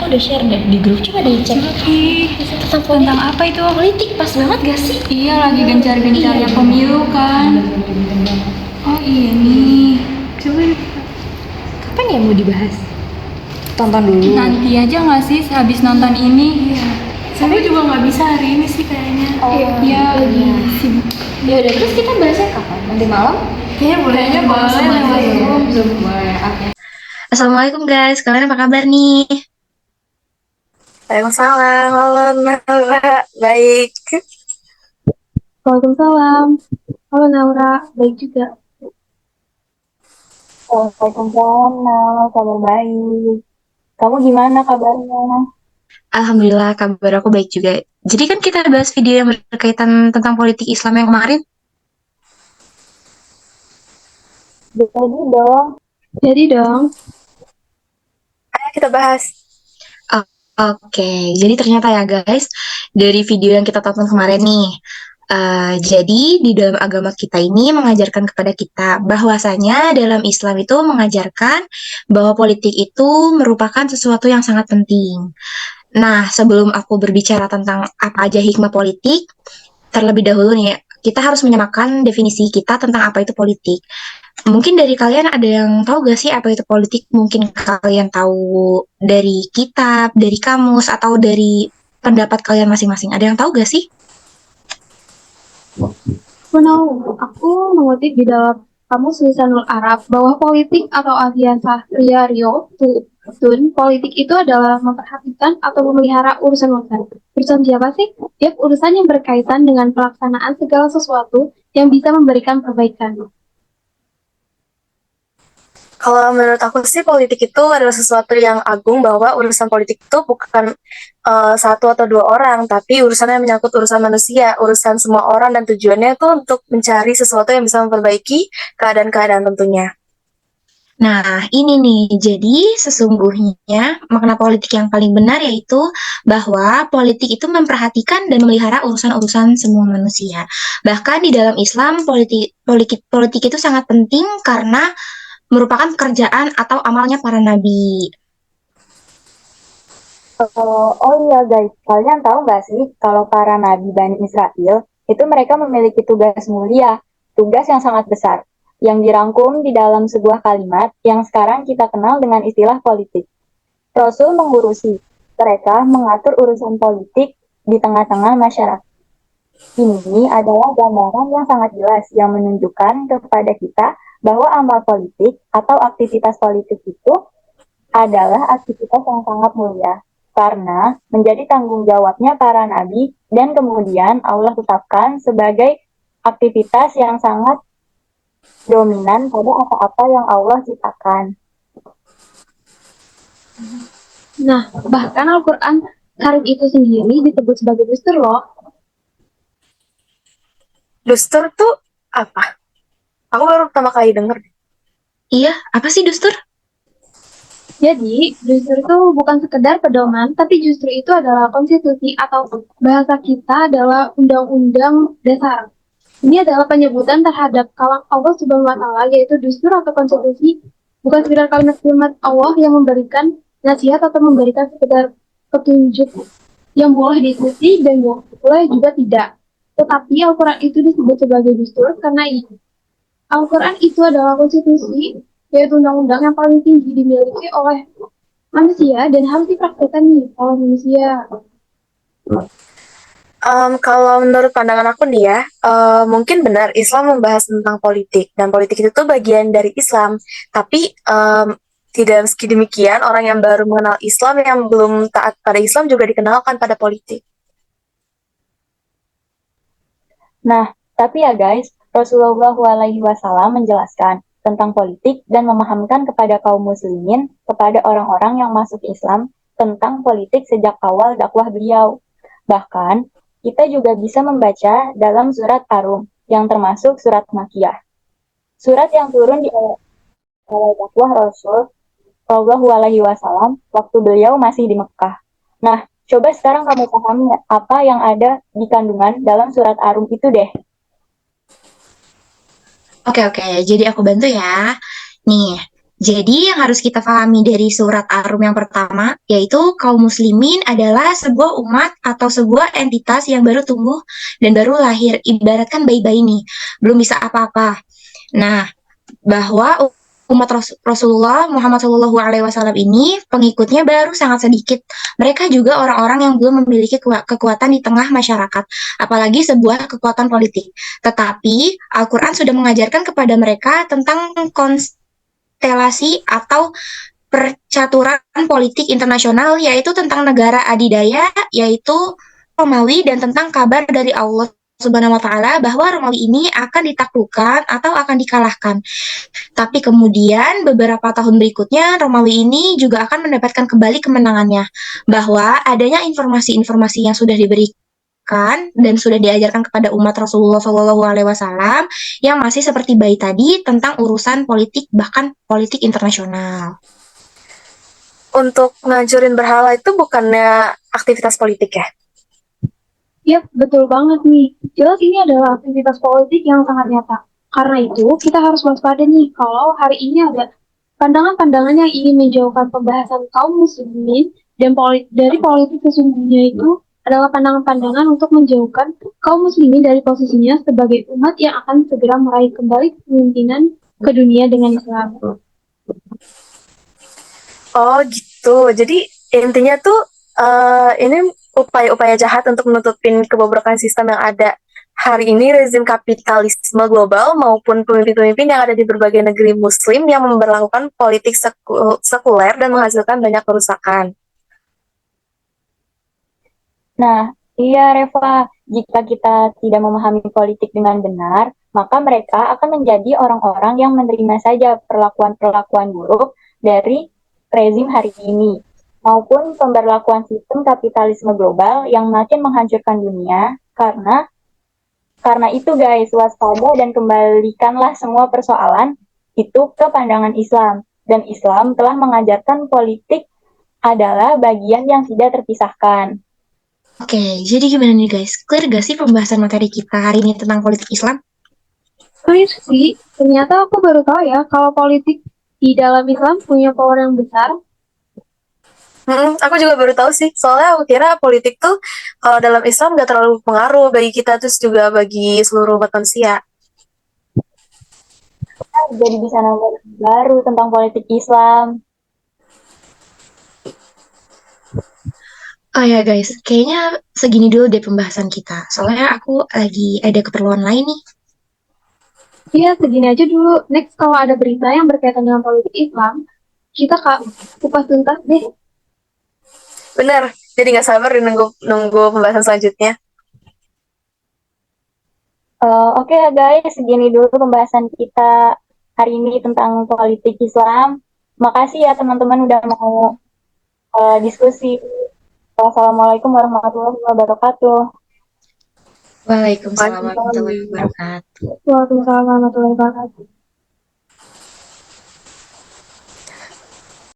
aku udah share deh di grup, coba deh cek. Tentang apa itu? Politik, pas banget gak sih? Iya, lagi gencar-gencarnya pemilu kan. Oh iya nih. Coba kapan ya mau dibahas? Tonton dulu. Nanti aja nggak sih habis nonton ini? Iya. Saya juga nggak bisa hari ini sih kayaknya. Iya, lagi sibuk. Ya udah, terus kita bahasnya kapan? Nanti malam? Kayaknya boleh lewat Zoom. Boleh. Oke. Assalamualaikum guys, kalian apa kabar nih? Waalaikumsalam, halo Nala, baik. Waalaikumsalam. Halo Naura, baik juga. Waalaikumsalam, Nala, kabar baik. Kamu gimana kabarnya? Alhamdulillah kabar aku baik juga. Jadi kan kita bahas video yang berkaitan tentang politik Islam yang kemarin. Jadi dong, ayo kita bahas. Oke, jadi ternyata ya guys, dari video yang kita tonton kemarin nih, jadi di dalam agama kita ini mengajarkan kepada kita bahwasanya dalam Islam itu mengajarkan bahwa politik itu merupakan sesuatu yang sangat penting. Nah, sebelum aku berbicara tentang apa aja hikmah politik, terlebih dahulu nih, kita harus menyamakan definisi kita tentang apa itu politik. Mungkin dari kalian ada yang tahu gak sih apa itu politik? Mungkin kalian tahu dari kitab, dari kamus, atau dari pendapat kalian masing-masing. Ada yang tahu gak sih? Aku mengutip di dalam Kamus Lisanul Arab bahwa politik atau artian sahria Rio Tun, politik itu adalah memperhatikan atau memelihara urusan-urusan. Urusan siapa sih? Tiap urusan yang berkaitan dengan pelaksanaan segala sesuatu yang bisa memberikan perbaikan. Kalau menurut aku sih politik itu adalah sesuatu yang agung, bahwa urusan politik itu bukan satu atau dua orang, tapi urusannya menyangkut urusan manusia, urusan semua orang, dan tujuannya itu untuk mencari sesuatu yang bisa memperbaiki keadaan-keadaan tentunya. Nah, ini nih, jadi sesungguhnya makna politik yang paling benar yaitu bahwa politik itu memperhatikan dan memelihara urusan-urusan semua manusia. Bahkan di dalam Islam, politik itu sangat penting karena merupakan pekerjaan atau amalnya para nabi. Oh iya guys, kalian tahu nggak sih kalau para nabi Bani Israel itu mereka memiliki tugas mulia, tugas yang sangat besar, yang dirangkum di dalam sebuah kalimat yang sekarang kita kenal dengan istilah politik. Rasul mengurusi, mereka mengatur urusan politik di tengah-tengah masyarakat. Ini adalah gambaran yang sangat jelas yang menunjukkan kepada kita bahwa amal politik atau aktivitas politik itu adalah aktivitas yang sangat mulia, karena menjadi tanggung jawabnya para nabi dan kemudian Allah tetapkan sebagai aktivitas yang sangat dominan pada apa-apa yang Allah ciptakan. Nah, bahkan Al-Quran Karim itu sendiri disebut sebagai dustur loh. Dustur tuh apa? Aku baru pertama kali denger. Iya, apa sih dustur? Jadi, dustur itu bukan sekedar pedoman, tapi justru itu adalah konstitusi atau bahasa kita adalah undang-undang dasar. Ini adalah penyebutan terhadap kalam Allah Subhanahu wa Ta'ala, yaitu dustur atau konstitusi, bukan sekedar kalimat-kalimat Allah yang memberikan nasihat atau memberikan sekedar petunjuk yang boleh diikuti dan boleh juga tidak. Tetapi Al-Quran itu disebut sebagai dustur karena Al-Quran itu adalah konstitusi, yaitu undang-undang yang paling tinggi dimiliki oleh manusia dan harus dipraktikkan nih oleh manusia. Kalau menurut pandangan aku nih ya, mungkin benar Islam membahas tentang politik, dan politik itu tuh bagian dari Islam. Tapi tidak meski demikian, orang yang baru mengenal Islam, yang belum taat pada Islam juga dikenalkan pada politik. Nah, tapi ya guys, Rasulullah SAW menjelaskan tentang politik dan memahamkan kepada kaum muslimin, kepada orang-orang yang masuk Islam, tentang politik sejak awal dakwah beliau. Bahkan, kita juga bisa membaca dalam surat Ar-Rum, yang termasuk surat Makkiyah. Surat yang turun di awal dakwah Rasul Shallallahu Alaihi Wasallam waktu beliau masih di Mekah. Nah, coba sekarang kamu pahami apa yang ada di kandungan dalam surat Ar-Rum itu deh. Oke, jadi aku bantu ya. Nih, Jadi yang harus kita pahami dari surat Ar-Rum yang pertama, yaitu kaum muslimin adalah sebuah umat atau sebuah entitas yang baru tumbuh dan baru lahir, ibaratkan bayi-bayi nih, belum bisa apa-apa. Nah, bahwa umat Rasulullah Muhammad Shallallahu Alaihi Wasallam ini pengikutnya baru sangat sedikit. Mereka juga orang-orang yang belum memiliki kekuatan di tengah masyarakat, apalagi sebuah kekuatan politik. Tetapi Al-Quran sudah mengajarkan kepada mereka tentang konstelasi atau percaturan politik internasional, yaitu tentang negara adidaya, yaitu Romawi, dan tentang kabar dari Allah Subhanahu wa Ta'ala bahwa Romawi ini akan ditaklukkan atau akan dikalahkan. Tapi kemudian beberapa tahun berikutnya Romawi ini juga akan mendapatkan kembali kemenangannya, bahwa adanya informasi-informasi yang sudah diberikan dan sudah diajarkan kepada umat Rasulullah Shallallahu Alaihi Wasallam yang masih seperti bayi tadi tentang urusan politik, bahkan politik internasional. Untuk ngancurin berhala itu bukannya aktivitas politik ya? Yap, betul banget nih. Jelas ini adalah aktivitas politik yang sangat nyata. Karena itu, kita harus waspada nih kalau hari ini ada pandangan-pandangan yang ingin menjauhkan pembahasan kaum muslimin dan dari politik sesungguhnya itu adalah pandangan-pandangan untuk menjauhkan kaum muslimin dari posisinya sebagai umat yang akan segera meraih kembali kepemimpinan ke dunia dengan Islam. Oh gitu, jadi intinya tuh ini upaya-upaya jahat untuk menutupin kebobrokan sistem yang ada hari ini, rezim kapitalisme global maupun pemimpin-pemimpin yang ada di berbagai negeri muslim yang memperlakukan politik sekuler dan menghasilkan banyak kerusakan. Nah, iya Reva, jika kita tidak memahami politik dengan benar, maka mereka akan menjadi orang-orang yang menerima saja perlakuan-perlakuan buruk dari rezim hari ini, maupun pemberlakuan sistem kapitalisme global yang makin menghancurkan dunia. Karena itu guys, waspada dan kembalikanlah semua persoalan itu ke pandangan Islam. Dan Islam telah mengajarkan politik adalah bagian yang tidak terpisahkan. Oke, jadi gimana nih guys? Clear gak sih pembahasan materi kita hari ini tentang politik Islam? Clear sih, ternyata aku baru tahu ya kalau politik di dalam Islam punya power yang besar. Aku juga baru tahu sih, soalnya aku kira politik tuh kalau dalam Islam gak terlalu pengaruh bagi kita, terus juga bagi seluruh umat manusia. Jadi bisa nambah baru tentang politik Islam. Oh ya guys, kayaknya segini dulu deh pembahasan kita. Soalnya aku lagi ada keperluan lain nih. Iya, segini aja dulu. Next, kalau ada berita yang berkaitan dengan politik Islam, kita kupas tuntas deh. Bener, jadi gak sabar nunggu pembahasan selanjutnya. Oke ya guys, segini dulu pembahasan kita hari ini tentang politik Islam. Makasih ya teman-teman udah mau diskusi. Wassalamualaikum warahmatullahi wabarakatuh. Waalaikumsalam warahmatullahi wabarakatuh. Waalaikumsalam warahmatullahi wabarakatuh.